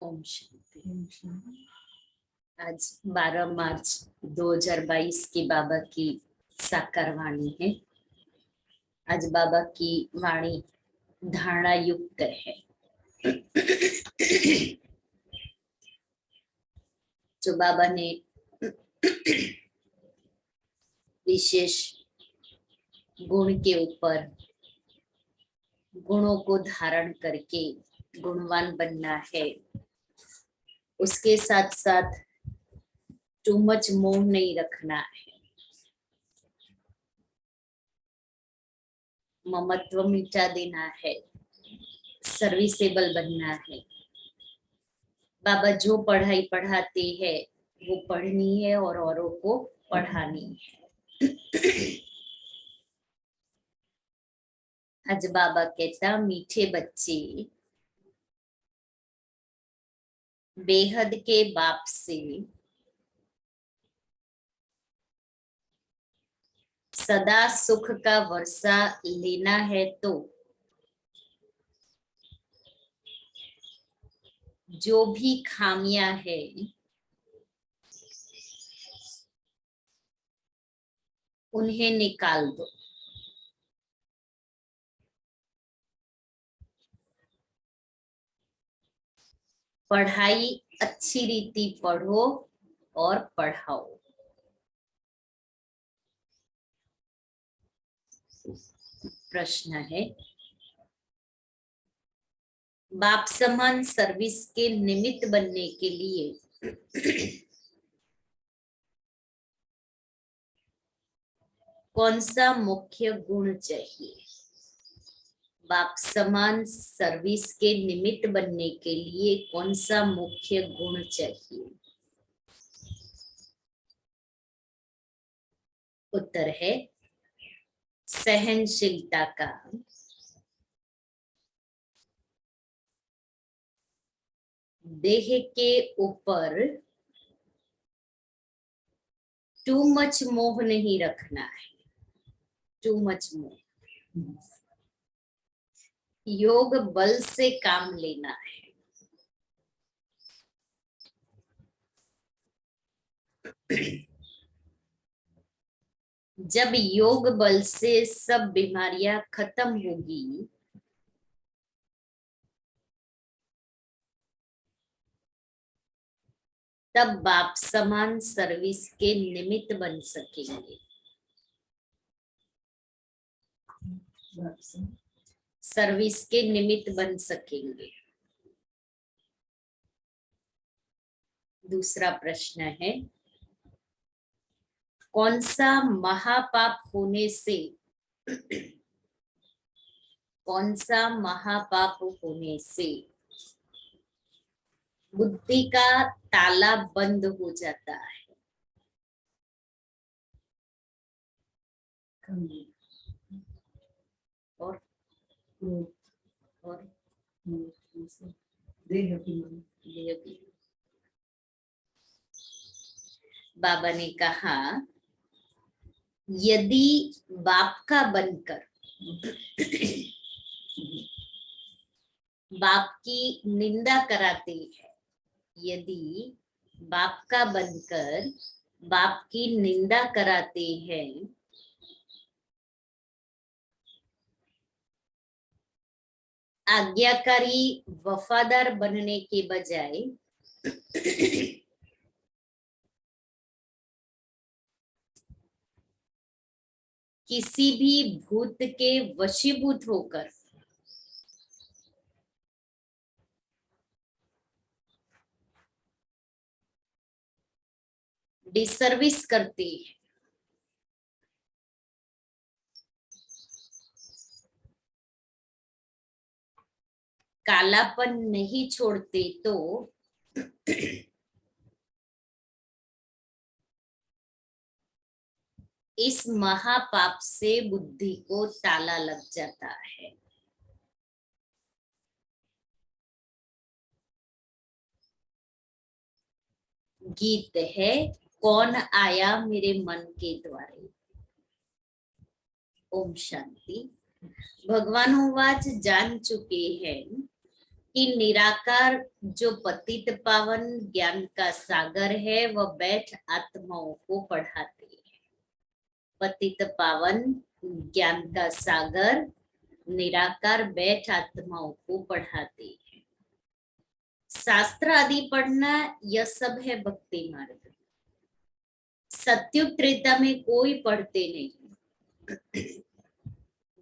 ओम शांति। आज 12 मार्च 2022 की बाबा की साकार वाणी है। आज बाबा की वाणी धारणा युक्त है। जो बाबा ने विशेष गुण के ऊपर गुणों को धारण करके गुणवान बनना है, उसके साथ साथ टू मच मोह नहीं रखना है, ममत्व मिटा देना है, सर्विसेबल बनना है। बाबा जो पढ़ाई पढ़ाते हैं वो पढ़नी है और औरों को पढ़ानी है। आज बाबा कहता, मीठे बच्चे बेहद के बाप से सदा सुख का वर्षा लेना है तो जो भी खामियां है उन्हें निकाल दो। पढ़ाई अच्छी रीति पढ़ो और पढ़ाओ। प्रश्न है, बाप समान सर्विस के निमित्त बनने के लिए कौन सा मुख्य गुण चाहिए? बाप समान सर्विस के निमित्त बनने के लिए कौन सा मुख्य गुण चाहिए? उत्तर है सहनशीलता का, देह के ऊपर टू मच मोह नहीं रखना है। टू मच मोह, योग बल से काम लेना है। जब योग बल से सब बीमारियां खत्म होगी तब बाप समान सर्विस के निमित्त बन सकेंगे। सर्विस के निमित्त बन सकेंगे। दूसरा प्रश्न है, कौन सा महापाप होने से कौन सा महापाप होने से बुद्धि का ताला बंद हो जाता है? और देह भी। बाबा ने कहा, यदि बाप का बनकर बाप की निंदा कराते हैं, यदि बाप का बनकर बाप की निंदा कराते हैं, आज्ञाकारी वफादार बनने के बजाय किसी भी भूत के वशीभूत होकर डिसर्विस करते हैं, कालापन नहीं छोड़ते तो इस महापाप से बुद्धि को ताला लग जाता है। गीत है, कौन आया मेरे मन के द्वारे। ओम शांति। भगवान वाच जान चुके हैं कि निराकार जो पतित पावन ज्ञान का सागर है वह बैठ आत्माओं को पढ़ाते हैं। पतित पावन ज्ञान का सागर निराकार बैठ आत्माओं को पढ़ाते हैं। शास्त्र आदि पढ़ना यह सब है भक्ति मार्ग। सत्युग त्रेता में कोई पढ़ते नहीं,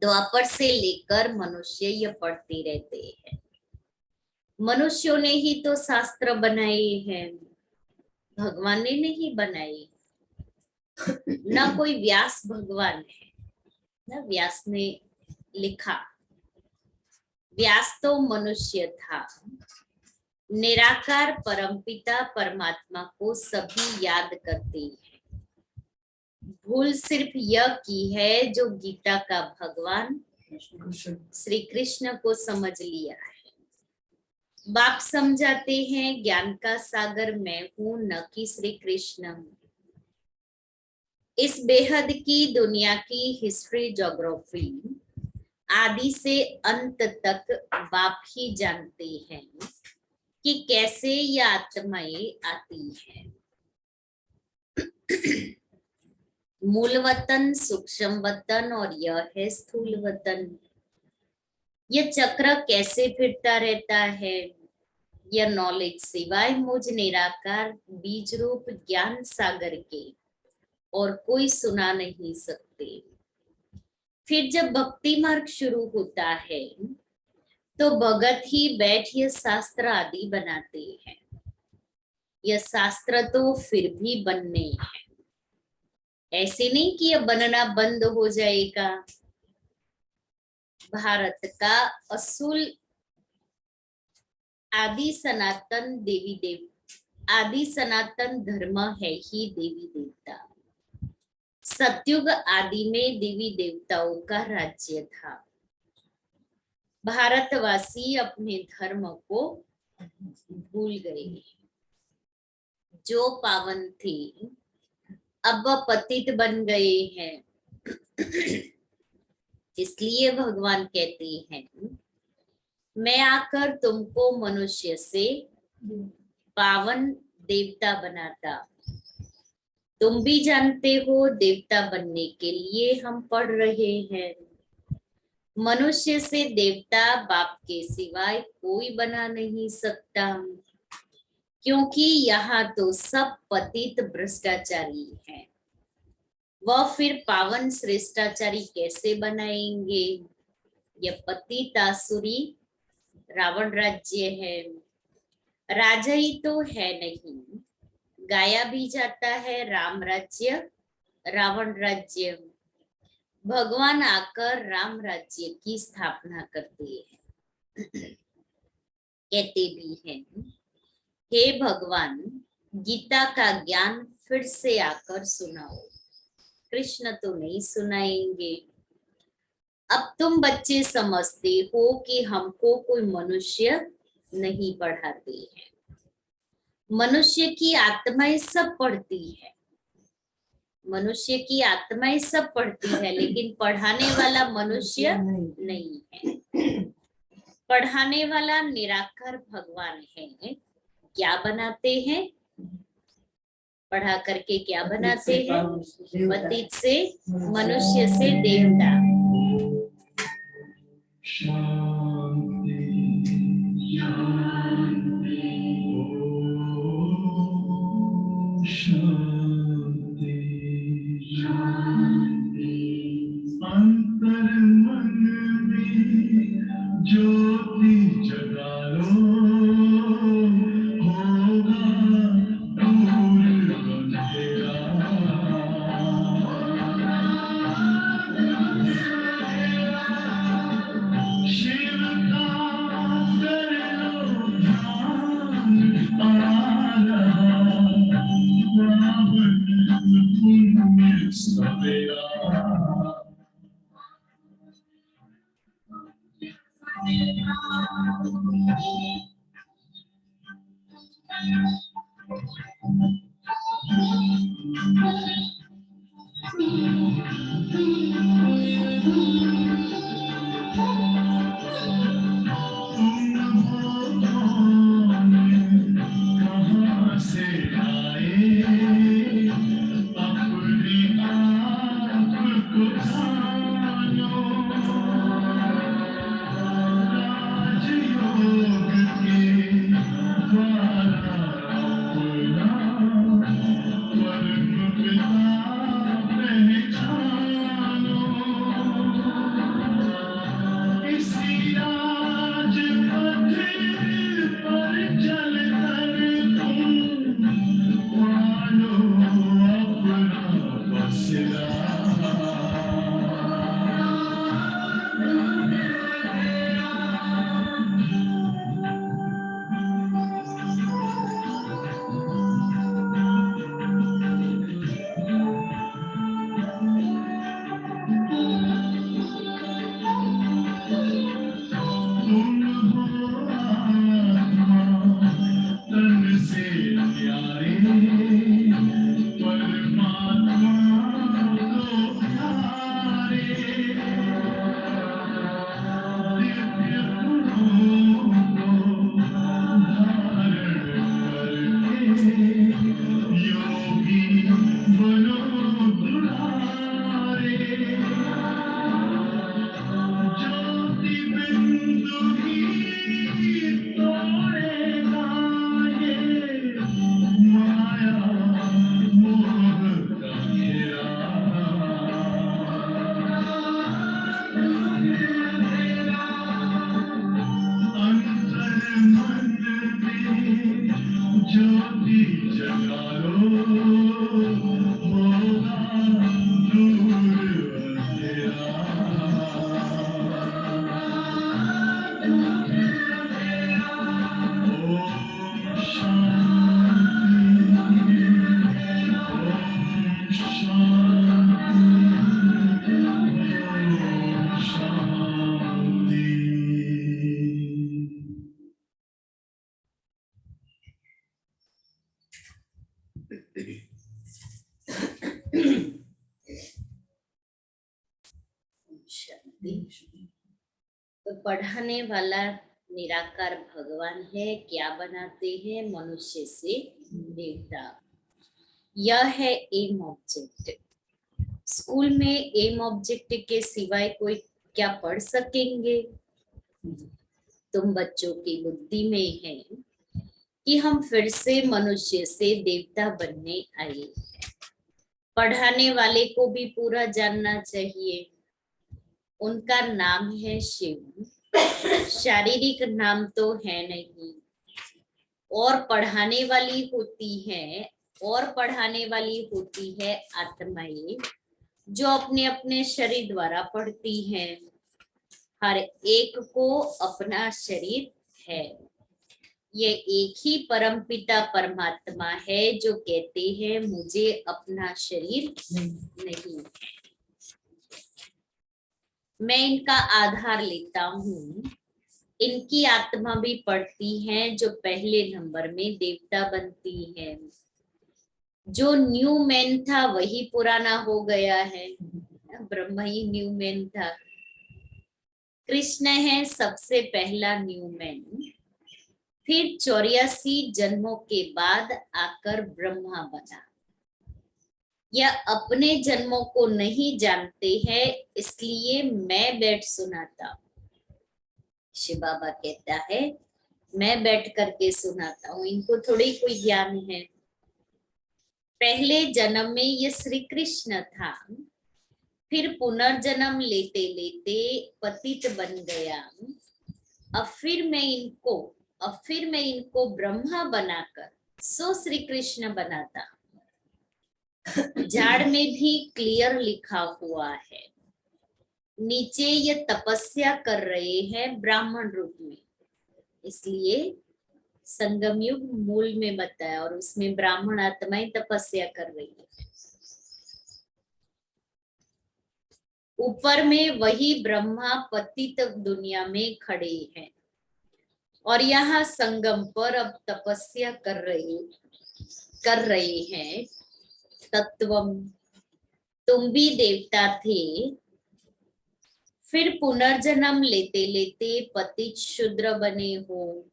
द्वापर से लेकर मनुष्य यह पढ़ते रहते हैं। मनुष्यों ने ही तो शास्त्र बनाए हैं, भगवान ने नहीं बनाए। ना कोई व्यास भगवान है, ना व्यास ने लिखा। व्यास तो मनुष्य था। निराकार परमपिता परमात्मा को सभी याद करते हैं। भूल सिर्फ यह की है जो गीता का भगवान श्री कृष्ण को समझ लिया है। बाप समझाते हैं ज्ञान का सागर मैं हूं, न कि श्री कृष्ण। इस बेहद की दुनिया की हिस्ट्री ज्योग्राफी आदि से अंत तक बाप ही जानते हैं कि कैसे ये आत्माएं आती हैं। मूल वतन, सूक्ष्म वतन और यह है स्थूल वतन। यह चक्र कैसे फिरता रहता है, यह नॉलेज सिवाय मुझ निराकार बीज रूप ज्ञान सागर के और कोई सुना नहीं सकते। फिर जब भक्ति मार्ग शुरू होता है तो भगत ही बैठ यह शास्त्र आदि बनाते हैं। यह शास्त्र तो फिर भी बनने हैं, ऐसे नहीं कि यह बनना बंद हो जाएगा। भारत का असूल आदि सनातन आदि सनातन धर्म है ही देवी देवता। सतयुग आदि में देवी देवताओं का राज्य था। भारतवासी अपने धर्म को भूल गए। जो पावन थे अब पतित बन गए हैं। इसलिए भगवान कहते हैं मैं आकर तुमको मनुष्य से पावन देवता बनाता। तुम भी जानते हो देवता बनने के लिए हम पढ़ रहे हैं। मनुष्य से देवता बाप के सिवाय कोई बना नहीं सकता, क्योंकि यहाँ तो सब पतित भ्रष्टाचारी हैं। वह फिर पावन श्रेष्ठाचारी कैसे बनाएंगे। यह पतित आसुरी रावण राज्य है। राजा ही तो है नहीं, गाया भी जाता है राम राज्य रावण राज्य। भगवान आकर राम राज्य की स्थापना करते हैं। कहते भी हैं हे भगवान गीता का ज्ञान फिर से आकर सुनाओ। कृष्ण तो नहीं सुनाएंगे। अब तुम बच्चे समझते हो कि हमको कोई मनुष्य नहीं पढ़ाते हैं। मनुष्य की आत्माएं सब पढ़ती है। मनुष्य की आत्माएं सब पढ़ती है, लेकिन पढ़ाने वाला मनुष्य नहीं है। पढ़ाने वाला निराकार भगवान है। क्या बनाते हैं? पढ़ा करके क्या बनाते हैं? पतित से मनुष्य से देवता। अंतर मन में ज्योति जगा लो, होगा दूर अंधेरा। शिव का कर लो ध्यान आ रहा, पावन पुण्य सवेरा। तो पढ़ाने वाला निराकार भगवान है, क्या बनाते हैं? मनुष्य से देवता। यह है एम ऑब्जेक्ट। स्कूल में एम ऑब्जेक्ट के सिवाय कोई क्या पढ़ सकेंगे? तुम बच्चों की बुद्धि में है कि हम फिर से मनुष्य से देवता बनने आए। पढ़ाने वाले को भी पूरा जानना चाहिए। उनका नाम है शिव, शारीरिक नाम तो है नहीं। और पढ़ाने वाली होती है आत्माएं, जो अपने अपने शरीर द्वारा पढ़ती हैं। हर एक को अपना शरीर है। ये एक ही परमपिता परमात्मा है जो कहते हैं मुझे अपना शरीर नहीं। मैं इनका आधार लेता हूँ। इनकी आत्मा भी पढ़ती है, जो पहले नंबर में देवता बनती है। जो न्यू मैन था वही पुराना हो गया है। ब्रह्मा ही न्यू मैन था। कृष्ण है सबसे पहला न्यू मैन। फिर 84 जन्मों के बाद आकर ब्रह्मा बना। यह अपने जन्मों को नहीं जानते हैं, इसलिए मैं बैठ सुनाता हूँ। शिव बाबा कहता है मैं बैठ करके सुनाता हूँ, इनको थोड़ी कोई ज्ञान है। पहले जन्म में ये श्री कृष्ण था, फिर पुनर्जन्म लेते लेते पतित बन गया। अब फिर मैं इनको ब्रह्मा बनाकर सो श्री कृष्ण बनाता। झाड़ में भी क्लियर लिखा हुआ है। नीचे ये तपस्या कर रहे हैं ब्राह्मण रूप में, इसलिए संगम युग मूल में बताया, और उसमें ब्राह्मण आत्माएं तपस्या कर रही है। ऊपर में वही ब्रह्मा पतित दुनिया में खड़े हैं, और यहाँ संगम पर अब तपस्या कर रहे हैं। तत्वम, तुम भी देवता थे, फिर पुनर्जन्म लेते लेते पतित शूद्र बने हो,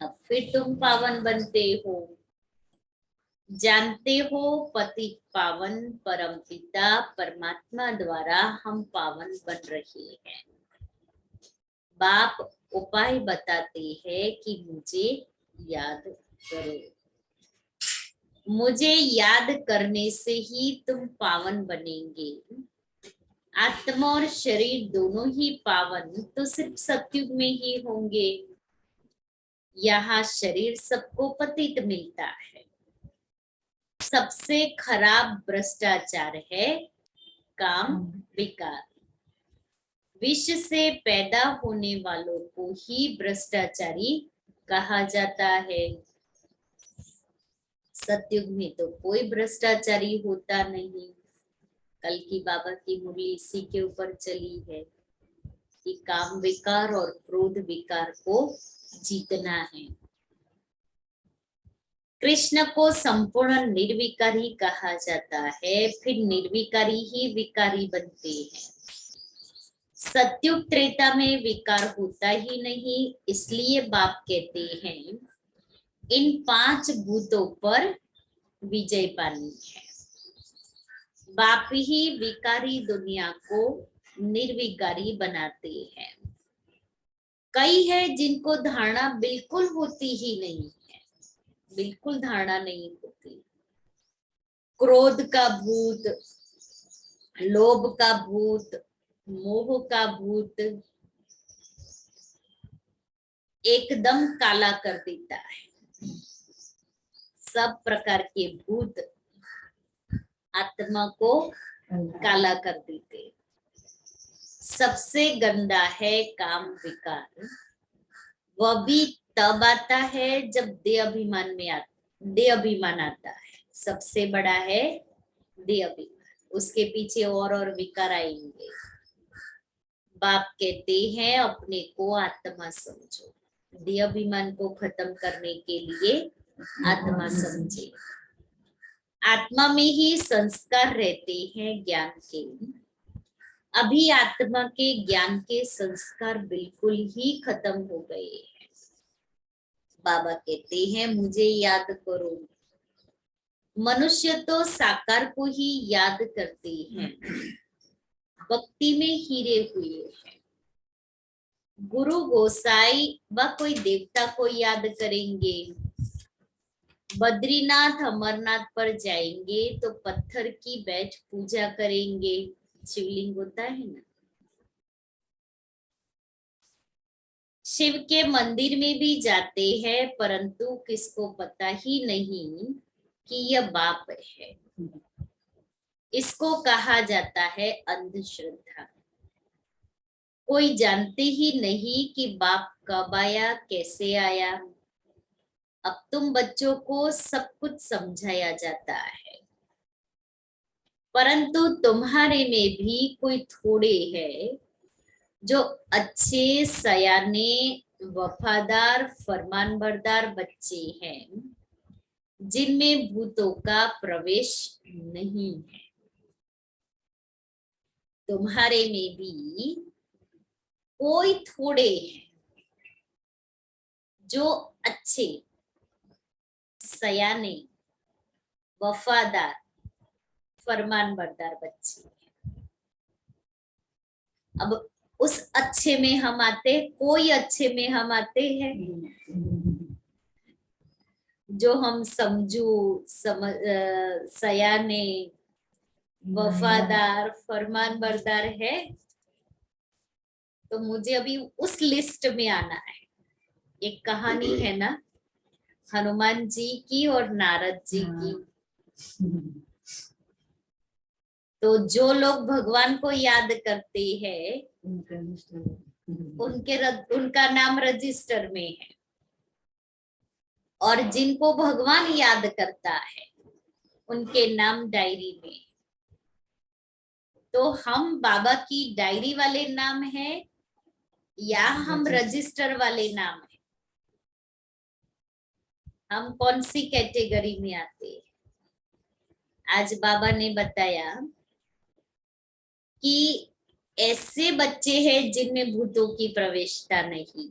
अब फिर तुम पावन बनते हो। जानते हो पतित पावन परमपिता परमात्मा द्वारा हम पावन बन रहे हैं। बाप उपाय बताते हैं कि मुझे याद करो। मुझे याद करने से ही तुम पावन बनेंगे। आत्मा और शरीर दोनों ही पावन तो सिर्फ सतयुग में ही होंगे। यहाँ शरीर सबको पतित मिलता है। सबसे खराब भ्रष्टाचार है काम विकार। विश्व से पैदा होने वालों को ही भ्रष्टाचारी कहा जाता है। सतयुग में तो कोई भ्रष्टाचारी होता नहीं। कल की बाबा की मुरली इसी के ऊपर चली है कि काम विकार और क्रोध विकार को जीतना है। कृष्ण को संपूर्ण निर्विकारी कहा जाता है, फिर निर्विकारी ही विकारी बनते हैं। सतयुग त्रेता में विकार होता ही नहीं, इसलिए बाप कहते हैं इन 5 भूतों पर विजय पानी है। बाप ही विकारी दुनिया को निर्विकारी बनाते हैं। कई है जिनको धारणा बिल्कुल होती ही नहीं है, बिल्कुल धारणा नहीं होती। क्रोध का भूत, लोभ का भूत, मोह का भूत एकदम काला कर देता है। सब प्रकार के भूत आत्मा को काला कर देते। सबसे गंदा है काम विकार। वह भी तब आता है जब देह अभिमान आता है। सबसे बड़ा है देह अभिमान, उसके पीछे और विकार आएंगे। बाप कहते हैं अपने को आत्मा समझो। देह अभिमान को खत्म करने के लिए आत्मा समझे। आत्मा में ही संस्कार रहते हैं ज्ञान के। अभी आत्मा के ज्ञान के संस्कार बिल्कुल ही खत्म हो गए हैं। बाबा कहते हैं मुझे याद करो। मनुष्य तो साकार को ही याद करते हैं, भक्ति में हीरे हुए हैं। गुरु गोसाई व कोई देवता को याद करेंगे, बद्रीनाथ अमरनाथ पर जाएंगे तो पत्थर की बैठ पूजा करेंगे। शिवलिंग होता है ना। शिव के मंदिर में भी जाते हैं, परंतु किसको पता ही नहीं कि यह बाप है। इसको कहा जाता है अंधश्रद्धा। कोई जानते ही नहीं कि बाप कब आया, कैसे आया। अब तुम बच्चों को सब कुछ समझाया जाता है, परंतु तुम्हारे में भी कोई थोड़े हैं जो अच्छे, सयाने, वफादार, फरमानबरदार बच्चे हैं, जिनमें भूतों का प्रवेश नहीं है। तुम्हारे में भी कोई थोड़े हैं जो अच्छे, सयाने, वफादार, फरमानबरदार बच्चे हैं। अब उस अच्छे में हम आते, कोई अच्छे में हम आते हैं जो हम समझू, सयाने, वफादार, फरमानबरदार है। तो मुझे अभी उस लिस्ट में आना है। एक कहानी है ना, हनुमान जी की और नारद जी की। तो जो लोग भगवान को याद करते हैं उनका नाम रजिस्टर में है, और जिनको भगवान याद करता है उनके नाम डायरी में। तो हम बाबा की डायरी वाले नाम है या हम रजिस्टर वाले नाम है? हम कौन सी कैटेगरी में आते हैं? आज बाबा ने बताया कि ऐसे बच्चे हैं जिनमें भूतों की प्रवेशता नहीं।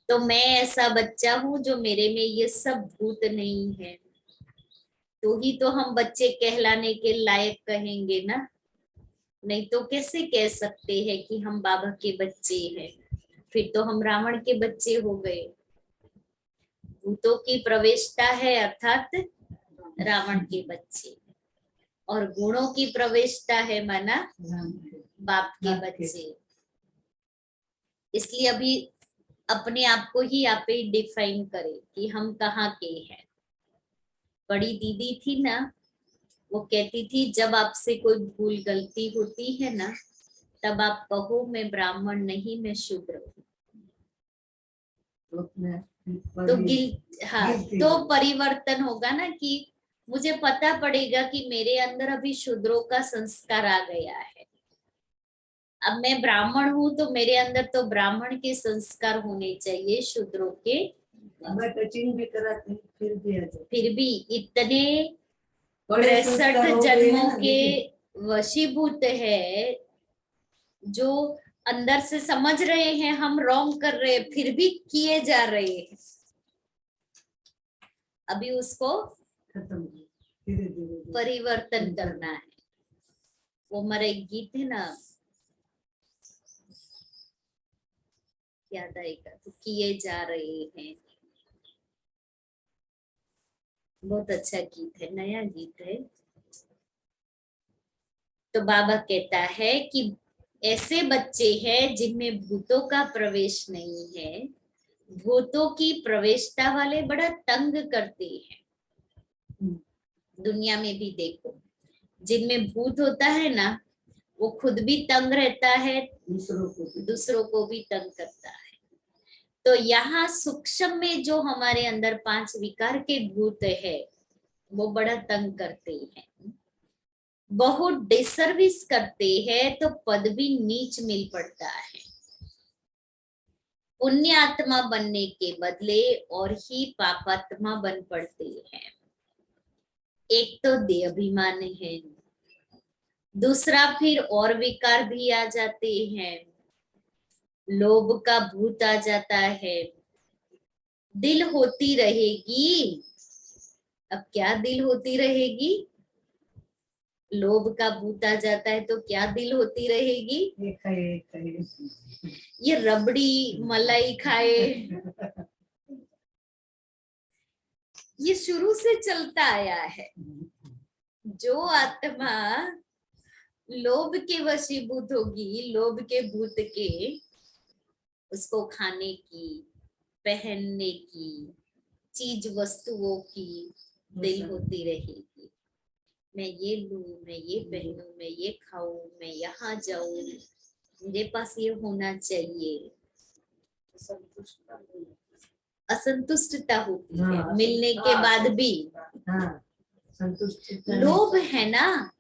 तो मैं ऐसा बच्चा हूं जो मेरे में ये सब भूत नहीं है, तो ही तो हम बच्चे कहलाने के लायक कहेंगे ना। नहीं तो कैसे कह सकते हैं कि हम बाबा के बच्चे हैं? फिर तो हम रावण के बच्चे हो गए। भूतों की प्रवेशता है अर्थात रावण के बच्चे, और गुणों की प्रवेशता है माना बाप के बच्चे। इसलिए अभी अपने आप को ही आप ही डिफाइन करें कि हम कहाँ के हैं। बड़ी दीदी थी ना, वो कहती थी जब आपसे कोई भूल गलती होती है ना, तब आप कहो मैं ब्राह्मण नहीं, मैं शूद्र हूँ। तो हाँ, तो परिवर्तन होगा ना कि मुझे पता पड़ेगा कि मेरे अंदर अभी शूद्रों का संस्कार आ गया है। अब मैं ब्राह्मण हूँ तो मेरे अंदर तो ब्राह्मण के संस्कार होने चाहिए, शूद्रों के। टचिंग भी कराते फिर भी इतने 63 जन्मों के वशीभूत है, जो अंदर से समझ रहे हैं हम रॉन्ग कर रहे हैं, फिर भी किए जा रहे हैं। अभी उसको परिवर्तन करना है। वो हमारा एक गीत है ना, याद आएगा तो किए जा रहे हैं। बहुत अच्छा गीत है, नया गीत है। तो बाबा कहता है कि ऐसे बच्चे हैं जिनमें भूतों का प्रवेश नहीं है। भूतों की प्रवेशता वाले बड़ा तंग करते हैं। दुनिया में भी देखो, जिनमें भूत होता है ना, वो खुद भी तंग रहता है, दूसरों को भी तंग करता है। तो यहाँ सूक्ष्म में जो हमारे अंदर 5 विकार के भूत है, वो बड़ा तंग करते हैं, बहुत डिसर्विस करते हैं, तो पद भी नीच मिल पड़ता है। पुण्य आत्मा बनने के बदले और ही पापात्मा बन पड़ते हैं। एक तो देहाभिमान है, दूसरा फिर और विकार भी आ जाते हैं, लोभ का भूत आ जाता है। दिल होती रहेगी, अब क्या दिल होती रहेगी? लोभ का भूत आ जाता है तो क्या दिल होती रहेगी? एक है ये रबड़ी मलाई खाए, ये शुरू से चलता आया है। जो आत्मा लोभ के वशीभूत होगी, लोभ के भूत के, उसको खाने की, पहनने की, चीज वस्तुओं की दिल होती रहेगी। मैं ये लूं, मैं ये पहनूं, मैं ये खाऊं, मैं यहाँ जाऊं, मेरे पास ये होना चाहिए। असंतुष्टता होती है हाँ, मिलने के बाद भी। हाँ संतुष्ट लोभ है ना,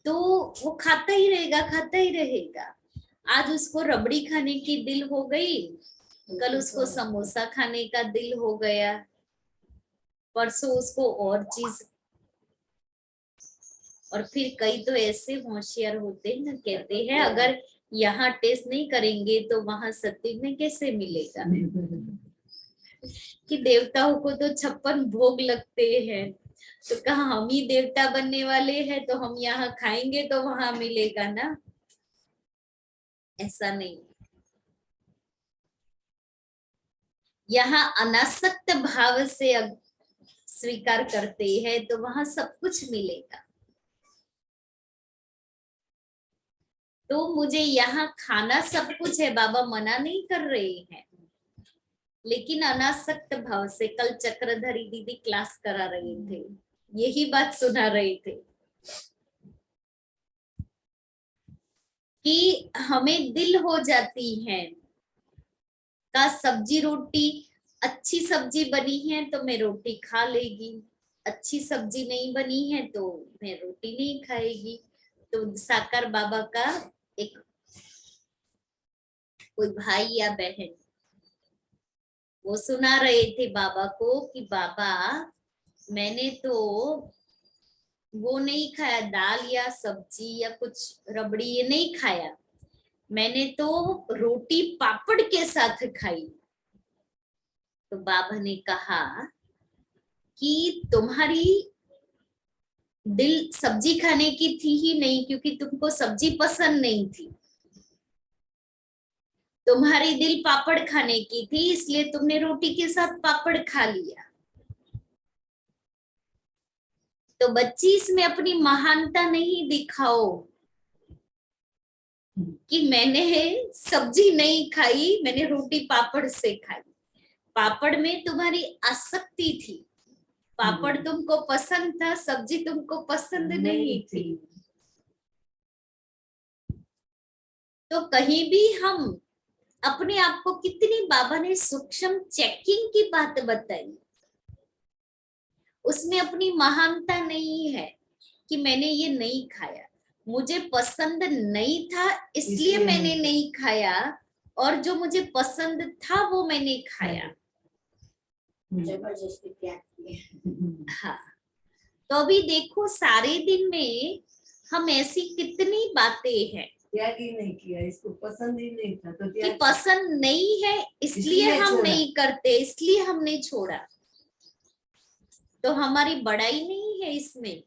तो वो खाता ही रहेगा, खाता ही रहेगा। आज उसको रबड़ी खाने की दिल हो गई, कल उसको समोसा खाने का दिल हो गया, परसों उसको और चीज। और फिर कई तो ऐसे होशियार होते हैं ना, कहते हैं अगर यहाँ टेस्ट नहीं करेंगे तो वहां सत्य में कैसे मिलेगा। कि देवताओं को तो 56 भोग लगते हैं, तो कहा हम ही देवता बनने वाले हैं तो हम यहाँ खाएंगे तो वहां मिलेगा ना। ऐसा नहीं, यहाँ अनासक्त भाव से स्वीकार करते हैं तो वहां सब कुछ मिलेगा। तो मुझे यहाँ खाना सब कुछ है, बाबा मना नहीं कर रहे हैं, लेकिन अनासक्त भाव से। कल चक्रधरी दीदी क्लास करा रहे थे, यही बात सुना रहे थे कि हमें दिल हो जाती है का सब्जी रोटी, अच्छी सब्जी बनी है तो मैं रोटी खा लेगी, अच्छी सब्जी नहीं बनी है तो मैं रोटी नहीं खाएगी। तो साकार बाबा का एक कोई भाई या बहन वो सुना रहे थे बाबा को कि बाबा मैंने तो वो नहीं खाया, दाल या सब्जी या कुछ रबड़ी ये नहीं खाया, मैंने तो रोटी पापड़ के साथ खाई। तो बाबा ने कहा कि तुम्हारी दिल सब्जी खाने की थी ही नहीं, क्योंकि तुमको सब्जी पसंद नहीं थी। तुम्हारी दिल पापड़ खाने की थी, इसलिए तुमने रोटी के साथ पापड़ खा लिया। तो बच्ची इसमें अपनी महानता नहीं दिखाओ कि मैंने सब्जी नहीं खाई, मैंने रोटी पापड़ से खाई। पापड़ में तुम्हारी आसक्ति थी, पापड़ तुमको पसंद था, सब्जी तुमको पसंद नहीं थी। तो कहीं भी हम अपने आप को, कितनी बाबा ने सूक्ष्म चेकिंग की बात बताई, उसमें अपनी महानता नहीं है कि मैंने ये नहीं खाया, मुझे पसंद नहीं था इसलिए मैंने नहीं खाया, और जो मुझे पसंद था वो मैंने खाया। जबरदस्ती त्याग किया। हाँ, तो अभी देखो सारे दिन में हम ऐसी कितनी बातें हैं त्याग ही नहीं किया, इसको पसंद ही नहीं था तो कि त्याग पसंद नहीं है इसलिए इसलिए हम छोड़ा। नहीं करते, इसलिए हमने छोड़ा। तो हमारी बड़ाई नहीं है इसमें।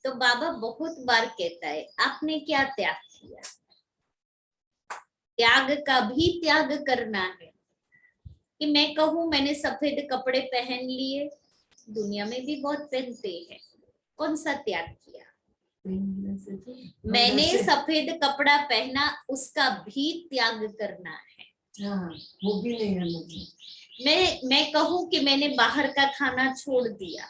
तो बाबा बहुत बार कहता है आपने क्या त्याग किया, त्याग का भी त्याग करना है। कि मैं कहूं मैंने सफेद कपड़े पहन लिए, दुनिया में भी बहुत पहनते हैं, कौन सा त्याग किया? मैंने सफेद कपड़ा पहना, उसका भी त्याग करना है। हाँ, वो भी नहीं आना चाहिए। मैं कहूं कि मैंने बाहर का खाना छोड़ दिया,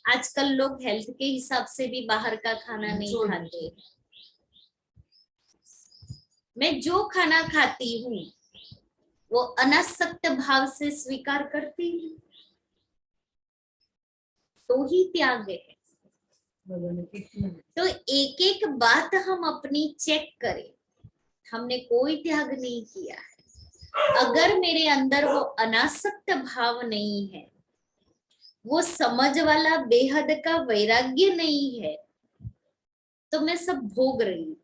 आजकल लोग हेल्थ के हिसाब से भी बाहर का खाना नहीं खाते। मैं जो खाना खाती हूँ वो अनासक्त भाव से स्वीकार करती हूँ, तो ही त्याग है। तो एक एक बात हम अपनी चेक करें, हमने कोई त्याग नहीं किया है। अगर मेरे अंदर वो अनासक्त भाव नहीं है, वो समझ वाला बेहद का वैराग्य नहीं है, तो मैं सब भोग रही हूँ।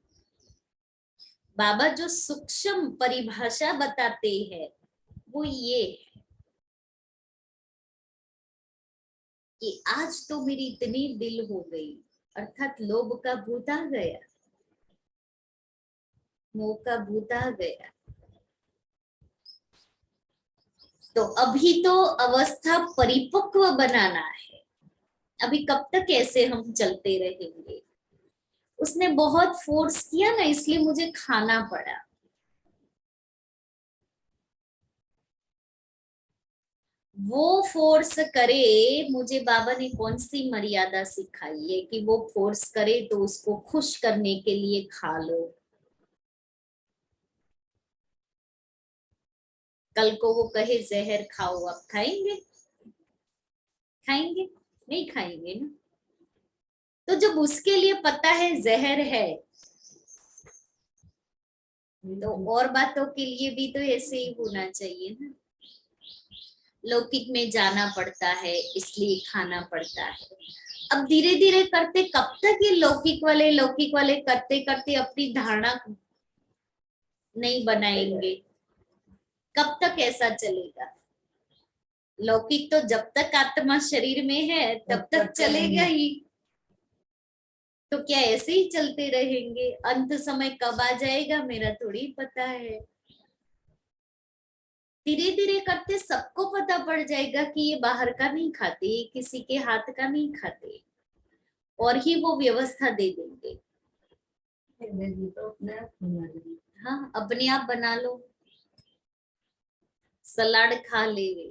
बाबा जो सूक्ष्म परिभाषा बताते हैं वो ये है कि आज तो मेरी इतनी दिल हो गई, अर्थात लोभ का भूत आ गया, मोह का भूत आ गया। तो अभी तो अवस्था परिपक्व बनाना है, अभी कब तक ऐसे हम चलते रहेंगे। उसने बहुत फोर्स किया ना, इसलिए मुझे खाना पड़ा। वो फोर्स करे, मुझे बाबा ने कौन सी मर्यादा सिखाई है कि वो फोर्स करे तो उसको खुश करने के लिए खा लो। कल को वो कहे जहर खाओ, आप खाएंगे? खाएंगे? नहीं खाएंगे ना। तो जब उसके लिए पता है जहर है, तो और बातों के लिए भी तो ऐसे ही होना चाहिए ना। लौकिक में जाना पड़ता है इसलिए खाना पड़ता है। अब धीरे धीरे करते कब तक ये लौकिक वाले करते करते अपनी धारणा नहीं बनाएंगे? कब तक ऐसा चलेगा? लौकिक तो जब तक आत्मा शरीर में है तब तक चलेगा ही। तो क्या ऐसे ही चलते रहेंगे? अंत समय कब आ जाएगा मेरा थोड़ी पता है। धीरे धीरे करते सबको पता पड़ जाएगा कि ये बाहर का नहीं खाते, ये किसी के हाथ का नहीं खाते, और ही वो व्यवस्था दे देंगे। हाँ, अपने आप बना लो। सलाद खा लेवे,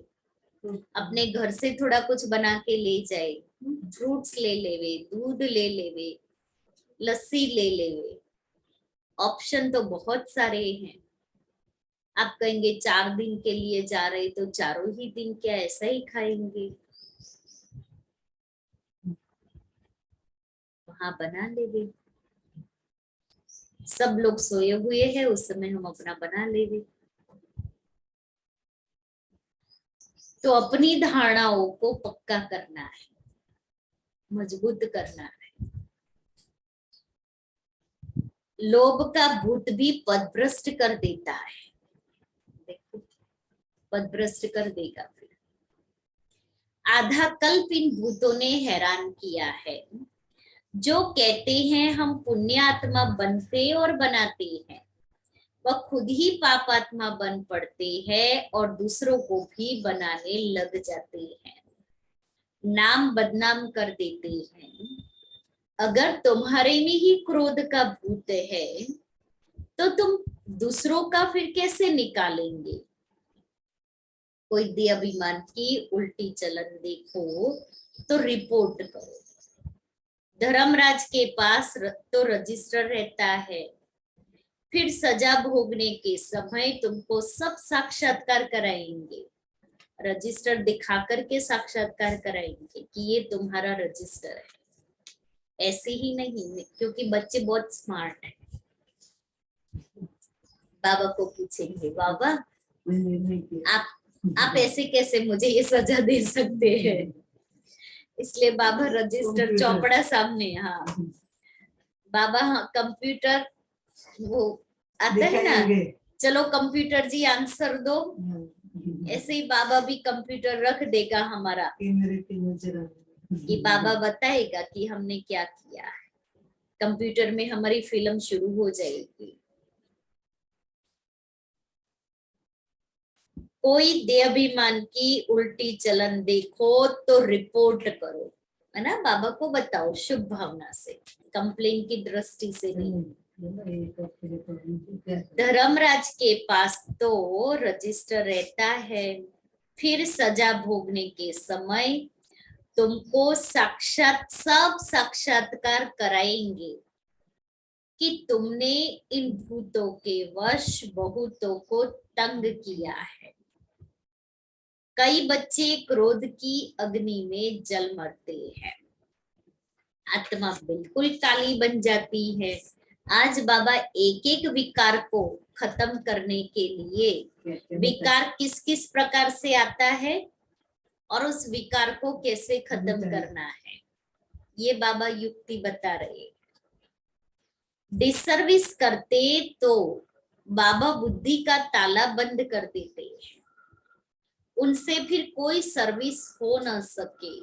अपने घर से थोड़ा कुछ बना के ले जाए, फ्रूट्स ले लेवे, दूध ले लेवे, लस्सी ले लेवे। ऑप्शन तो बहुत सारे हैं। आप कहेंगे 4 दिन के लिए जा रहे तो चारों ही दिन क्या ऐसा ही खाएंगे? वहां बना लेवे। सब लोग सोए हुए हैं, उस समय हम अपना बना लेवे। तो अपनी धारणाओं को पक्का करना है, मजबूत करना है। लोभ का भूत भी पदभ्रष्ट कर देता है। देखो, पदभ्रष्ट कर देगा। फिर आधा कल्प इन भूतों ने हैरान किया है, जो कहते हैं हम पुण्यात्मा बनते और बनाते हैं, वह खुद ही पापात्मा बन पड़ते हैं और दूसरों को भी बनाने लग जाते हैं, नाम बदनाम कर देते हैं। अगर तुम्हारे में ही क्रोध का भूत है तो तुम दूसरों का फिर कैसे निकालेंगे? कोई दे अभिमान की उल्टी चलन देखो तो रिपोर्ट करो। धर्मराज के पास तो रजिस्टर रहता है, फिर सजा भोगने के समय तुमको सब साक्षात्कार कराएंगे, रजिस्टर दिखा करके साक्षात्कार कराएंगे कि ये तुम्हारा रजिस्टर है। ऐसे ही नहीं, क्योंकि बच्चे बहुत स्मार्ट हैं। बाबा को पूछेंगे, बाबा आप ऐसे कैसे मुझे ये सजा दे सकते हैं? इसलिए बाबा रजिस्टर चौपड़ा सामने। हाँ बाबा, हाँ कंप्यूटर वो आता है ना, चलो कंप्यूटर जी आंसर दो। ऐसे ही बाबा भी कंप्यूटर रख देगा हमारा, कि बाबा बताएगा कि हमने क्या किया है। कंप्यूटर में हमारी फिल्म शुरू हो जाएगी। कोई देहाभिमान की उल्टी चलन देखो तो रिपोर्ट करो, है ना। बाबा को बताओ शुभ भावना से, कंप्लेन की दृष्टि से नहीं। धर्मराज के पास तो रजिस्टर रहता है, फिर सजा भोगने के समय तुमको सब साक्षात्कार कराएंगे कि तुमने इन भूतों के वश बहुतों को तंग किया है। कई बच्चे क्रोध की अग्नि में जल मरते हैं, आत्मा बिल्कुल काली बन जाती है। आज बाबा एक एक विकार को खत्म करने के लिए, विकार किस किस प्रकार से आता है और उस विकार को कैसे खत्म करना है, ये बाबा युक्ति बता रहे। डिसर्विस करते तो बाबा बुद्धि का ताला बंद कर देते हैं, उनसे फिर कोई सर्विस हो न सके।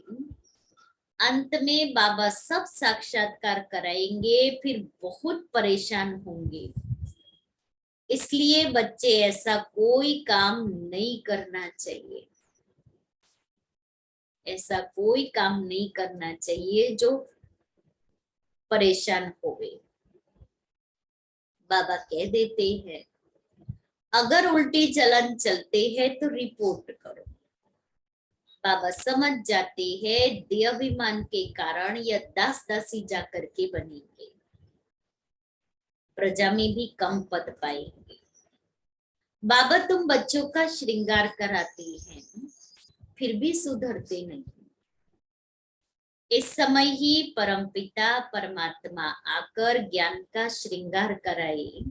अंत में बाबा सब साक्षात्कार कराएंगे, फिर बहुत परेशान होंगे। इसलिए बच्चे ऐसा कोई काम नहीं करना चाहिए, ऐसा कोई काम नहीं करना चाहिए जो परेशान होवे। बाबा कह देते हैं अगर उल्टी चलन चलते हैं तो रिपोर्ट करो। बाबा समझ जाते हैं देहाभिमान के कारण यह दास दासी जाकर के बनेंगे, प्रजा में भी कम पद पाएंगे। बाबा तुम बच्चों का श्रृंगार कराते हैं, फिर भी सुधरते नहीं। इस समय ही परमपिता परमात्मा आकर ज्ञान का श्रृंगार कराए,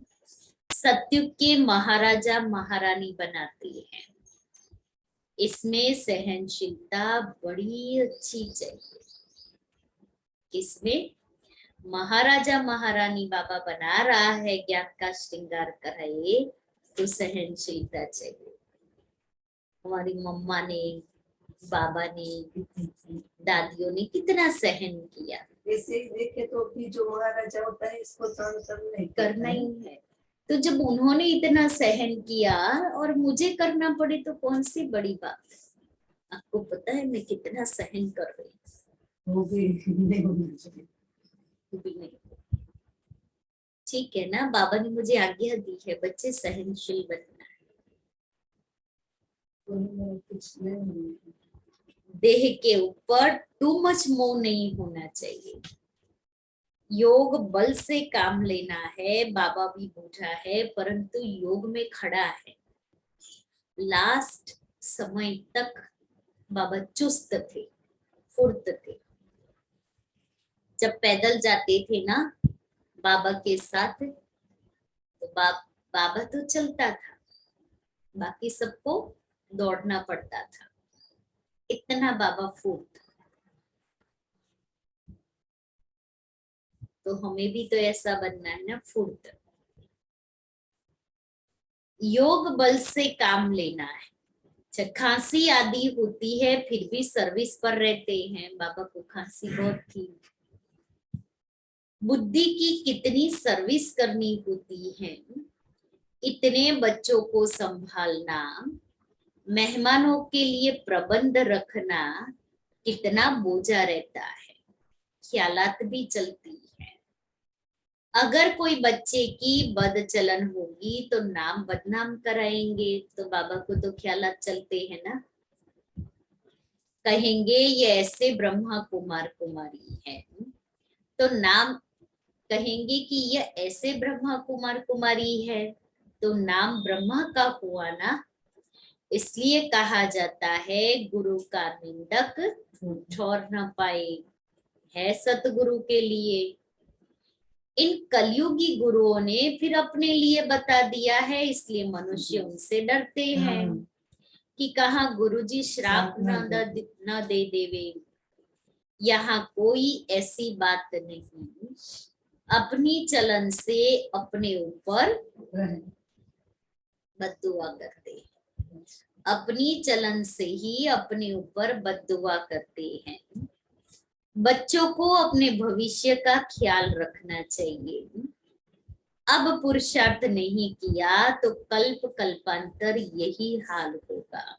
सत्युग के महाराजा महारानी बनाते हैं। इसमें सहनशीलता बड़ी अच्छी चाहिए। किसमें? महाराजा महारानी बाबा बना रहा है, ज्ञान का श्रृंगार कराए तो सहनशीलता चाहिए। हमारी मम्मा ने, बाबा ने, दादियों ने कितना सहन किया। ऐसे देखे तो भी जो महाराजा होता है इसको सहन करना ही है। तो जब उन्होंने इतना सहन किया और मुझे करना पड़े तो कौन सी बड़ी बात है। आपको पता है मैं कितना सहन कर रही हूँ। वो भी नहीं होना चाहिए। ठीक है ना, बाबा ने मुझे आज्ञा दी है बच्चे सहनशील बनना है। कुछ नहीं, देह के ऊपर टू मच मोह नहीं होना चाहिए। योग बल से काम लेना है। बाबा भी बूढ़ा है परंतु योग में खड़ा है। लास्ट समय तक बाबा चुस्त थे, फुर्त थे। जब पैदल जाते थे ना बाबा के साथ, तो बाबा तो चलता था, बाकी सबको दौड़ना पड़ता था, इतना बाबा फुर्त। तो हमें भी तो ऐसा बनना है ना, फुर्त। योग बल से काम लेना है। अच्छा, खांसी आदि होती है फिर भी सर्विस पर रहते हैं। बाबा को खांसी बहुत थी। बुद्धि की कितनी सर्विस करनी होती है। इतने बच्चों को संभालना, मेहमानों के लिए प्रबंध रखना कितना बोझा रहता है। ख्यालात भी चलती है। अगर कोई बच्चे की बदचलन होगी तो नाम बदनाम कराएंगे, तो बाबा को तो ख्यालात चलते हैं ना। कहेंगे ये ऐसे ब्रह्मा कुमार कुमारी है, तो नाम कहेंगे कि यह ऐसे ब्रह्मा कुमार कुमारी है, तो नाम ब्रह्मा का हुआ ना। इसलिए कहा जाता है गुरु का निंदक ठौर न पाए, है सतगुरु के लिए। इन कलयुगी गुरुओं ने फिर अपने लिए बता दिया है, इसलिए मनुष्य उनसे डरते हैं कि कहाँ गुरुजी श्राप न दे देवे। यहाँ कोई ऐसी बात नहीं। अपनी चलन से अपने ऊपर बद्दुआ करते हैं। अपनी चलन से ही अपने ऊपर बद्दुआ करते हैं। बच्चों को अपने भविष्य का ख्याल रखना चाहिए। अब पुरुषार्थ नहीं किया तो कल्प कल्पांतर यही हाल होगा।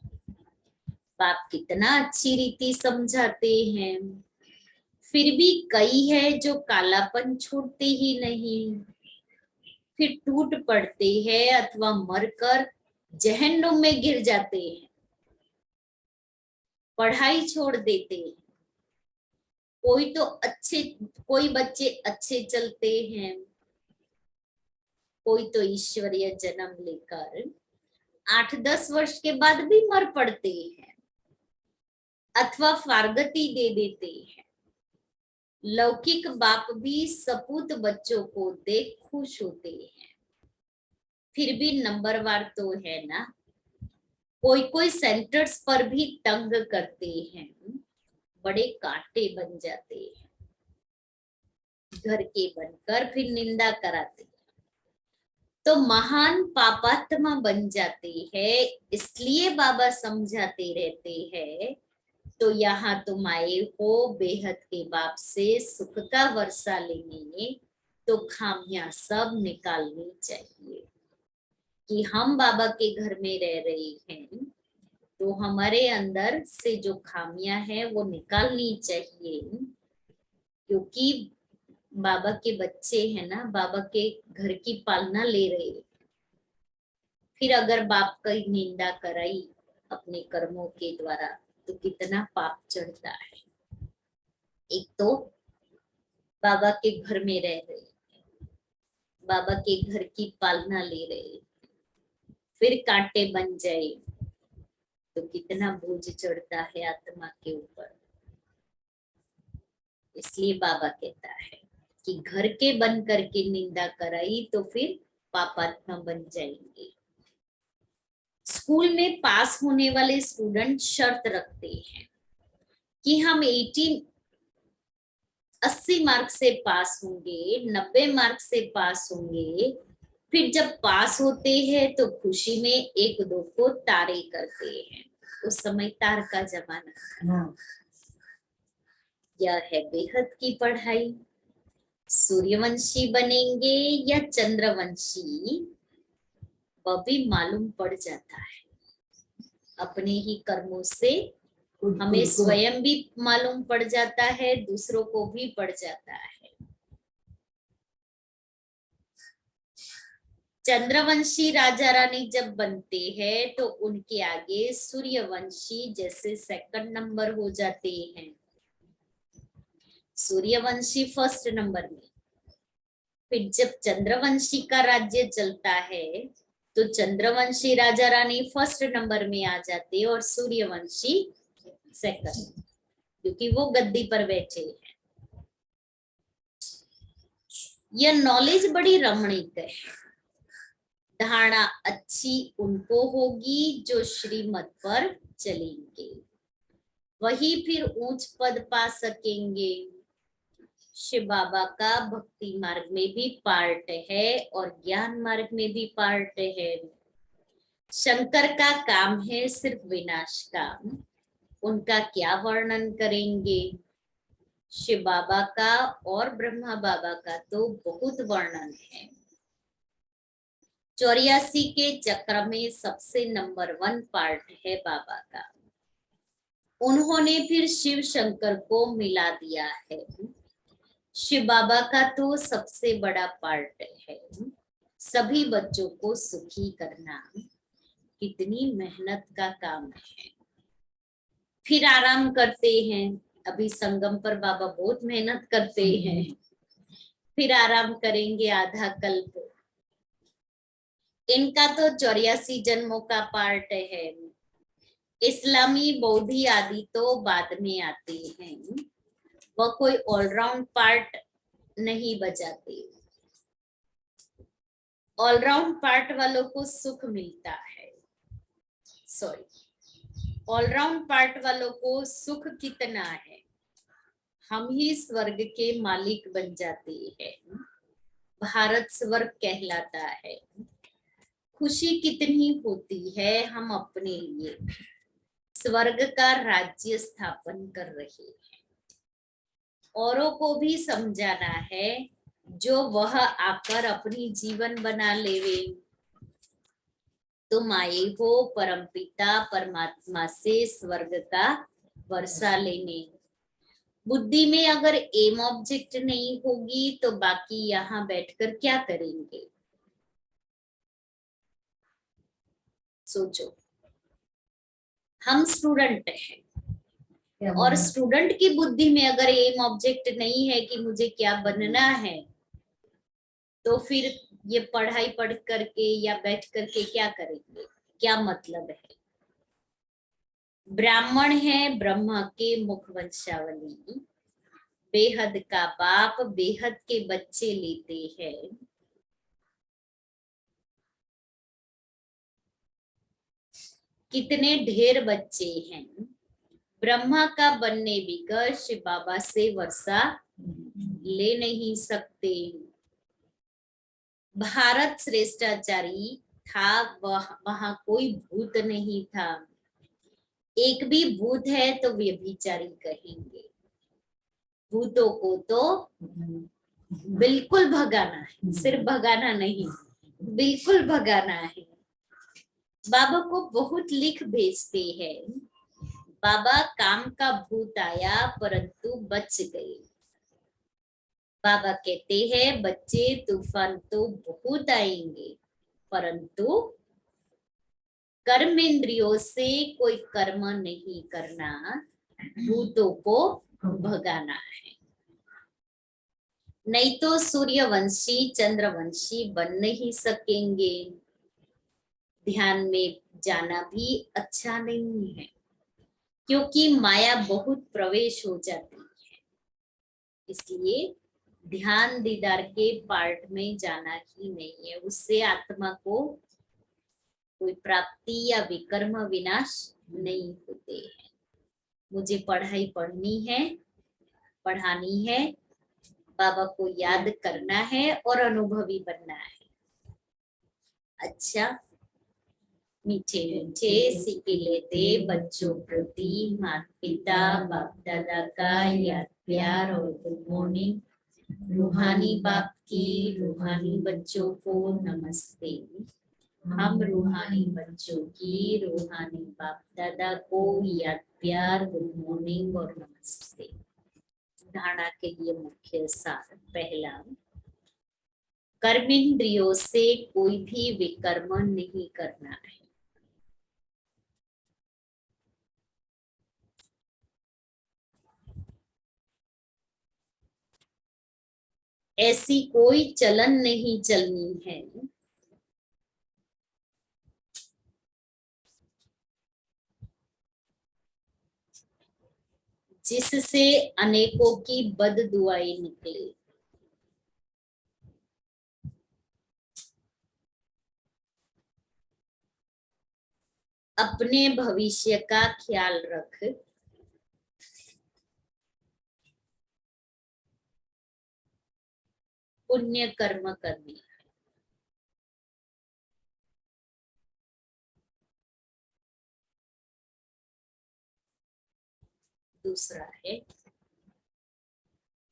बाप कितना अच्छी रीति समझाते हैं, फिर भी कई है जो कालापन छोड़ते ही नहीं, फिर टूट पड़ते हैं अथवा मरकर जहन्नुम में गिर जाते हैं, पढ़ाई छोड़ देते हैं। कोई बच्चे अच्छे चलते हैं, कोई तो ईश्वरीय जन्म लेकर 8-10 वर्ष के बाद भी मर पड़ते हैं अथवा फारगती दे देते हैं। लौकिक बाप भी सपूत बच्चों को देख खुश होते हैं, फिर भी नंबरवार तो है ना। कोई कोई सेंटर्स पर भी तंग करते हैं, बड़े कांटे बन जाते हैं, घर के बनकर फिर निंदा कराते हैं, तो महान पापात्मा बन जाते हैं। इसलिए बाबा समझाते रहते हैं, तो यहाँ तुम आए हो बेहद के बाप से सुख का वर्षा लेने, तो खामियां सब निकालनी चाहिए। कि हम बाबा के घर में रह रहे हैं, तो हमारे अंदर से जो खामियां हैं वो निकालनी चाहिए, क्योंकि बाबा के बच्चे हैं ना, बाबा के घर की पालना ले रहे हैं। फिर अगर बाप की निंदा कराई अपने कर्मों के द्वारा, तो कितना पाप चढ़ता है। एक तो बाबा के घर में रह रहे, बाबा के घर की पालना ले रहे, फिर कांटे बन जाए तो कितना बोझ चढ़ता है आत्मा के ऊपर। इसलिए बाबा कहता है कि घर के बन करके निंदा कराई तो फिर पापात्मा बन जाएंगे। स्कूल में पास होने वाले स्टूडेंट शर्त रखते हैं कि हम 80 मार्क से पास होंगे, 90 मार्क से पास होंगे। फिर जब पास होते हैं तो खुशी में एक दो को तारे करते हैं। उस समय तार का जमाना। हाँ। यह है बेहद की पढ़ाई। सूर्यवंशी बनेंगे या चंद्रवंशी, वह भी मालूम पड़ जाता है। अपने ही कर्मों से हमें स्वयं भी मालूम पड़ जाता है, दूसरों को भी पड़ जाता है। चंद्रवंशी राजा रानी जब बनते हैं तो उनके आगे सूर्यवंशी जैसे सेकंड नंबर हो जाते हैं, सूर्यवंशी फर्स्ट नंबर में। फिर जब चंद्रवंशी का राज्य चलता है तो चंद्रवंशी राजा रानी फर्स्ट नंबर में आ जाते हैं और सूर्यवंशी सेकंड, क्योंकि वो गद्दी पर बैठे हैं। यह नॉलेज बड़ी रमणीक है। धारणा अच्छी उनको होगी जो श्रीमत पर चलेंगे, वही फिर ऊंच पद पा सकेंगे। शिव बाबा का भक्ति मार्ग में भी पार्ट है और ज्ञान मार्ग में भी पार्ट है। शंकर का काम है सिर्फ विनाश का, उनका क्या वर्णन करेंगे। शिव बाबा का और ब्रह्मा बाबा का तो बहुत वर्णन है। 84 के चक्र में सबसे नंबर 1 पार्ट है बाबा का। उन्होंने फिर शिव शंकर को मिला दिया है। शिव बाबा का तो सबसे बड़ा पार्ट है सभी बच्चों को सुखी करना। कितनी मेहनत का काम है। फिर आराम करते हैं। अभी संगम पर बाबा बहुत मेहनत करते हैं, फिर आराम करेंगे आधा कल्प। इनका तो 84 जन्मों का पार्ट है। इस्लामी बौद्धि आदि तो बाद में आते हैं, वह कोई ऑलराउंड पार्ट नहीं बजाते। ऑलराउंड पार्ट वालों को सुख मिलता है। सॉरी, ऑलराउंड पार्ट वालों को सुख कितना है, हम ही स्वर्ग के मालिक बन जाते हैं। भारत स्वर्ग कहलाता है। खुशी कितनी होती है, हम अपने लिए स्वर्ग का राज्य स्थापन कर रहे हैं। औरों को भी समझाना है, जो वह आकर अपनी जीवन बना लेवे। तुम आए हो परमपिता परमात्मा से स्वर्ग का वर्षा लेने। बुद्धि में अगर एम ऑब्जेक्ट नहीं होगी तो बाकी यहाँ बैठकर क्या करेंगे। सोचो, हम स्टूडेंट हैं और स्टूडेंट की बुद्धि में अगर एम ऑब्जेक्ट नहीं है कि मुझे क्या बनना है, तो फिर ये पढ़ाई पढ़ करके या बैठ करके क्या करेंगे, क्या मतलब है। ब्राह्मण है ब्रह्मा के मुख वंशावली, बेहद का बाप बेहद के बच्चे लेते हैं। कितने ढेर बच्चे हैं, ब्रह्मा का बनने बिगर शिव बाबा से वर्षा ले नहीं सकते। भारत श्रेष्ठाचारी था, वहां कोई भूत नहीं था। एक भी भूत है तो व्यभिचारी कहेंगे। भूतों को तो बिल्कुल भगाना है, सिर्फ भगाना नहीं, बिल्कुल भगाना है। बाबा को बहुत लिख भेजते हैं, बाबा काम का भूत आया परंतु बच गए। बाबा कहते हैं बच्चे तूफान तो बहुत आएंगे परंतु कर्मेंद्रियों से कोई कर्म नहीं करना, भूतों को भगाना है। नहीं तो सूर्यवंशी चंद्रवंशी बन नहीं सकेंगे। ध्यान में जाना भी अच्छा नहीं है क्योंकि माया बहुत प्रवेश हो जाती है। इसलिए ध्यान दीदार के पार्ट में जाना ही नहीं है, उससे आत्मा को कोई प्राप्ति या विकर्म विनाश नहीं होते हैं। मुझे पढ़ाई पढ़नी है, पढ़ानी है, बाबा को याद करना है और अनुभवी बनना है। अच्छा, मीठे मीठे सीखे लेते बच्चों प्रति माता पिता बाप दादा का याद प्यार और गुड मॉर्निंग। रूहानी बाप की रूहानी बच्चों को नमस्ते। हम रूहानी बच्चों की रूहानी बाप दादा को याद प्यार गुड मॉर्निंग और नमस्ते। धारणा के लिए मुख्य सार, पहला, कर्मेंद्रियों से कोई भी विकर्म नहीं करना है। ऐसी कोई चलन नहीं चलनी है जिससे अनेकों की बददुआएं निकले। अपने भविष्य का ख्याल रख, पुण्य कर्म करने। दूसरा है,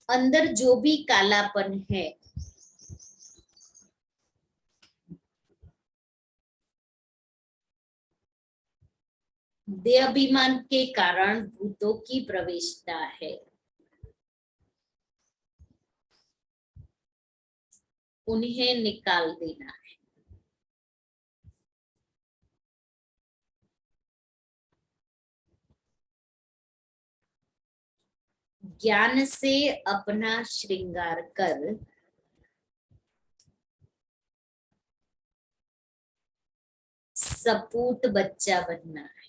अंदर जो भी कालापन है देहाभिमान के कारण भूतों की प्रवेशता है, उन्हें निकाल देना है। ज्ञान से अपना श्रृंगार कर सपूत बच्चा बनना है।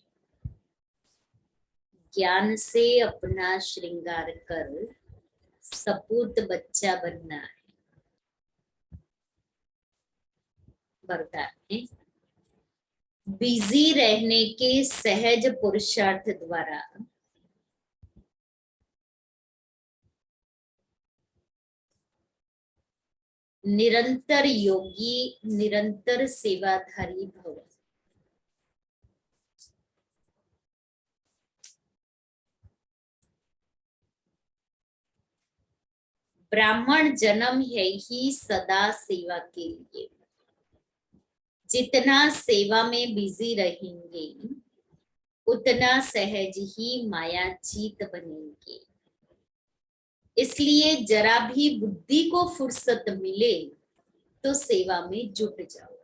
ज्ञान से अपना श्रृंगार कर सपूत बच्चा बनना है। वरदान है, बिजी रहने के सहज पुरुषार्थ द्वारा निरंतर योगी, निरंतर सेवाधारी भव। ब्राह्मण जन्म है ही सदा सेवा के लिए। जितना सेवा में बिजी रहेंगे उतना सहज ही मायाचीत बनेंगे। इसलिए जरा भी बुद्धि को फुर्सत मिले तो सेवा में जुट जाओ,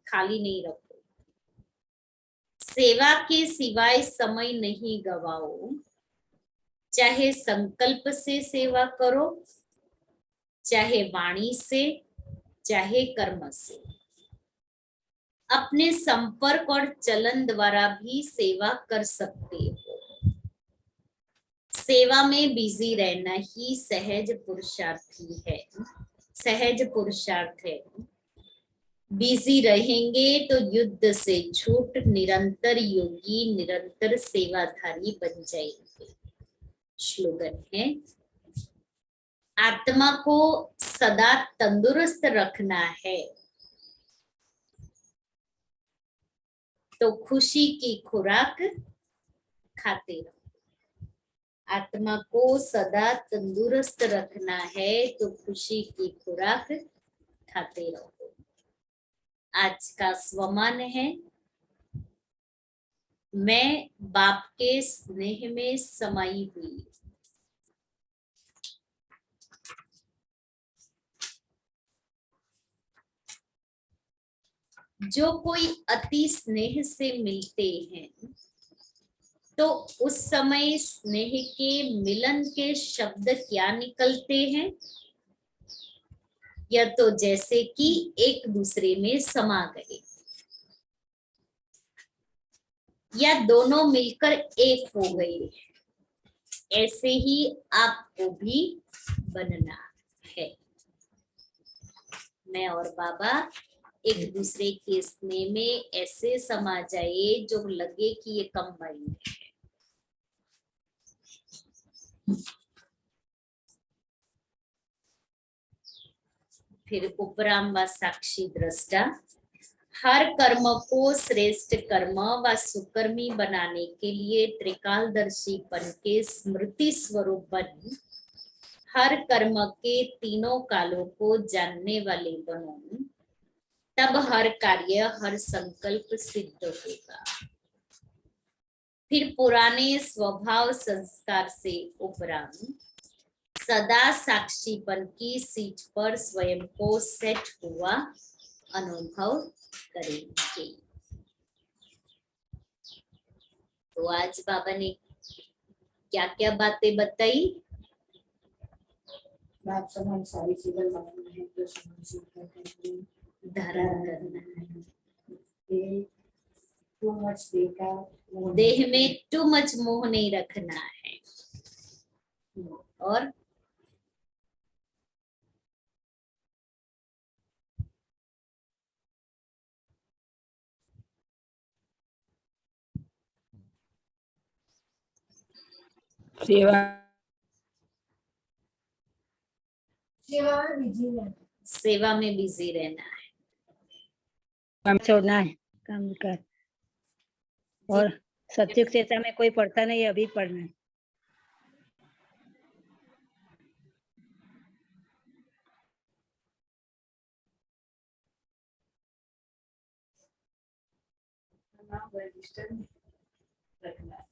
खाली नहीं रखो। सेवा के सिवाय समय नहीं गवाओ। चाहे संकल्प से सेवा करो, चाहे वाणी से, चाहे कर्म से। अपने संपर्क और चलन द्वारा भी सेवा कर सकते हो। सेवा में बिजी रहना ही सहज पुरुषार्थ है, सहज पुरुषार्थ है। बिजी रहेंगे तो युद्ध से छूट, निरंतर योगी निरंतर सेवाधारी बन जाएंगे। स्लोगन है, आत्मा को सदा तंदुरुस्त रखना है तो खुशी की खुराक खाते रहो। आत्मा को सदा तंदुरुस्त रखना है तो खुशी की खुराक खाते रहो। आज का स्वमान है, मैं बाप के स्नेह में समाई हुई। जो कोई अति स्नेह से मिलते हैं तो उस समय स्नेह के मिलन के शब्द क्या निकलते हैं? या तो जैसे कि एक दूसरे में समा गए, या दोनों मिलकर एक हो गए। ऐसे ही आपको भी बनना है। मैं और बाबा एक दूसरे के स्नेह में ऐसे समा जाए जो लगे कि ये कंबाइंड है। फिर उपराम व साक्षी दृष्टा, हर कर्म को श्रेष्ठ कर्म व सुकर्मी बनाने के लिए त्रिकालदर्शीपन के स्मृति स्वरूप बन, हर कर्म के तीनों कालों को जानने वाले बनो, तब हर कार्य हर संकल्प सिद्ध होगा। फिर पुराने स्वभाव संस्कार से उपरांत सदा साक्षीपन की सीट पर स्वयं को सेट हुआ अनुभव करेंगे। तो आज बाबा ने क्या क्या बातें बताई? बात समान सारी चीजें मालूम है तो समान सीखते हैं, धारण करना है। टू मच देखा, देह में टू मच मोह नहीं रखना है। और सेवा सेवा में बिजी रहना है। काम छोड़ना है, काम कर। और सत्युग चेता में कोई पढ़ता नहीं, अभी पढ़ना है। रजिस्टर रखना।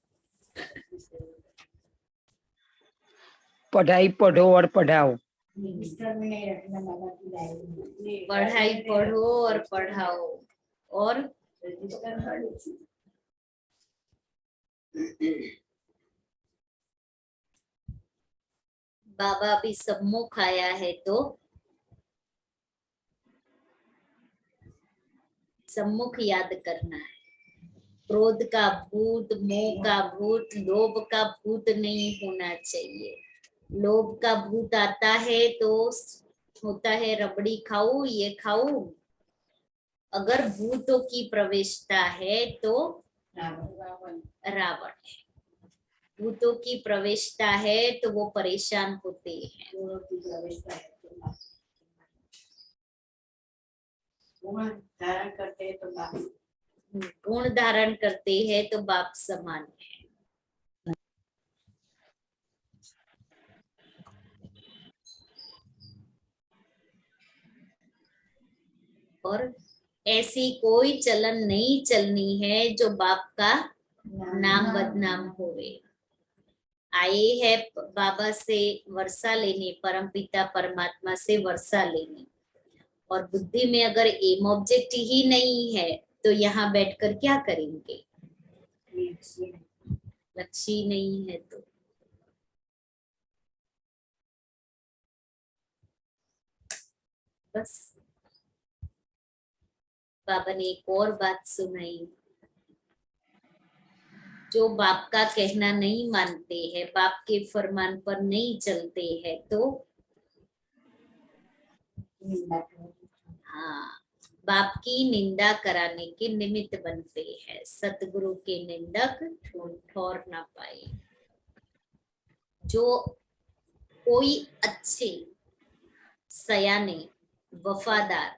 पढ़ाई पढ़ो और पढ़ाओ। रजिस्टर में नहीं रखना, बाबा की डायरी में। पढ़ाई पढ़ो और पढ़ाओ। और रजिस्टर में बाबा भी सम्मुख आया है तो सम्मुख याद करना है। क्रोध का भूत, मोह का भूत, लोभ का भूत नहीं होना चाहिए। लोभ का भूत आता है तो होता है रबड़ी खाऊं, ये खाऊं। अगर भूतों की प्रवेशता है तो रावण है। भूतों की प्रवेशता है तो वो परेशान होते हैं। धारण करते हैं तो बाप, गुण धारण करते हैं तो बाप समान है। और ऐसी कोई चलन नहीं चलनी है जो बाप का नाम बदनाम होवे। आए है बाबा से वर्षा लेने, परमपिता परमात्मा से वर्षा लेने, और बुद्धि में अगर एम ऑब्जेक्ट ही नहीं है तो यहाँ बैठकर क्या करेंगे? लक्ष्य ही नहीं है तो बस। बाबा ने एक और बात सुनाई, जो बाप का कहना नहीं मानते हैं, बाप के फरमान पर नहीं चलते हैं तो हाँ, बाप की निंदा कराने के निमित्त बनते हैं। सतगुरु के निंदक ठोर ना पाए। जो कोई अच्छे सयाने वफादार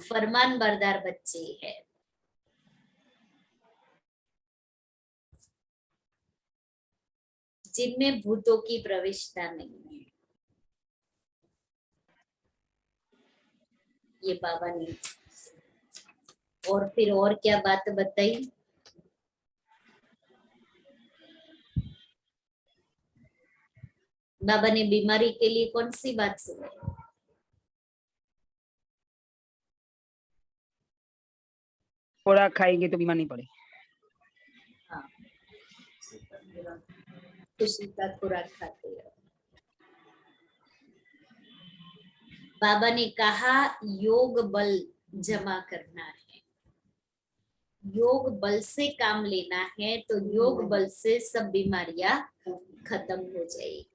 फरमान बरदार बच्चे हैं, जिनमें भूतों की प्रविष्टता नहीं है, ये बाबा ने और फिर और क्या बात बताई। बाबा ने बीमारी के लिए कौन सी बात सुनाई? खुराक खाएंगे तो बीमार नहीं पड़े। हाँ, खुशी का खुराक खाते हैं। बाबा ने कहा योग बल जमा करना है, योग बल से काम लेना है, तो योग बल से सब बीमारियां खत्म हो जाएगी।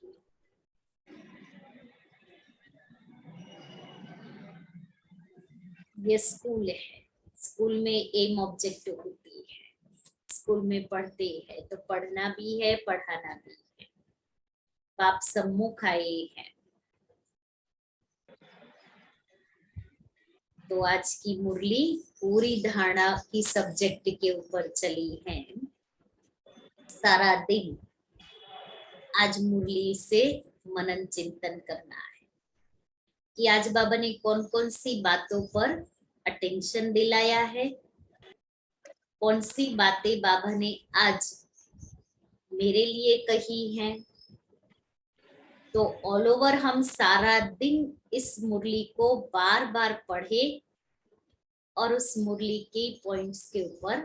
ये स्कूल है, स्कूल में एम ऑब्जेक्टिव होती है, स्कूल में पढ़ते हैं तो पढ़ना भी है पढ़ाना भी है। बाप सम्मुख आए हैं, तो आज की मुरली पूरी धारणा की सब्जेक्ट के ऊपर चली है। सारा दिन आज मुरली से मनन चिंतन करना है कि आज बाबा ने कौन कौन सी बातों पर अटेंशन दिलाया है, कौन सी बातें बाबा ने आज मेरे लिए कही हैं। तो ऑल ओवर हम सारा दिन इस मुरली को बार बार पढ़े और उस मुरली के पॉइंट्स के ऊपर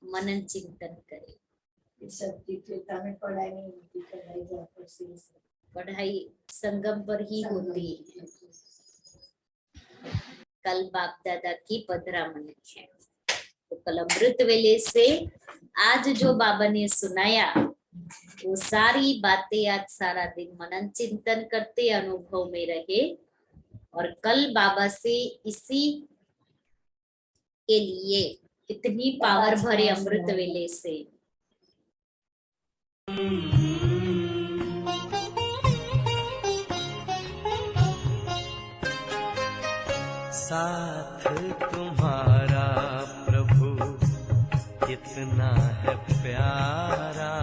मनन चिंतन करें। में पढ़ाई नहीं होती, पढ़ाई संगम पर ही होती है। कल बाप दादा की पधरामनी है, तो कल अमृत वेले से आज जो बाबा ने सुनाया वो सारी बातें आज सारा दिन मनन चिंतन करते अनुभव में रहे, और कल बाबा से इसी के लिए इतनी पावर भरे अमृत वेले से साथ तुम्हारा प्रभु कितना है प्यारा,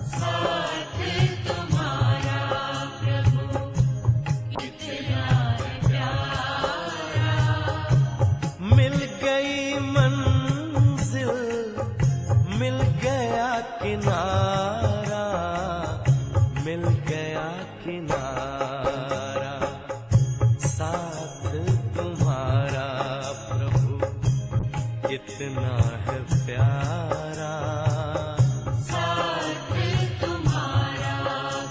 साथ तुम्हारा प्रभु कितना है प्यारा। मिल गई मंजिल, मिल गया किनारा, मिल गया किनारा। साथ तुम्हारा प्रभु कितना है प्यारा, साथ तुम्हारा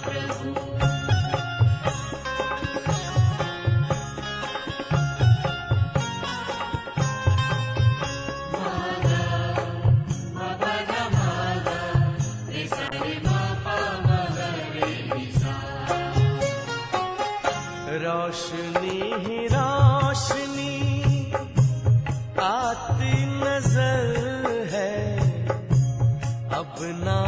प्रभु। रोशनी ही रोशनी आती नजर है, अब ना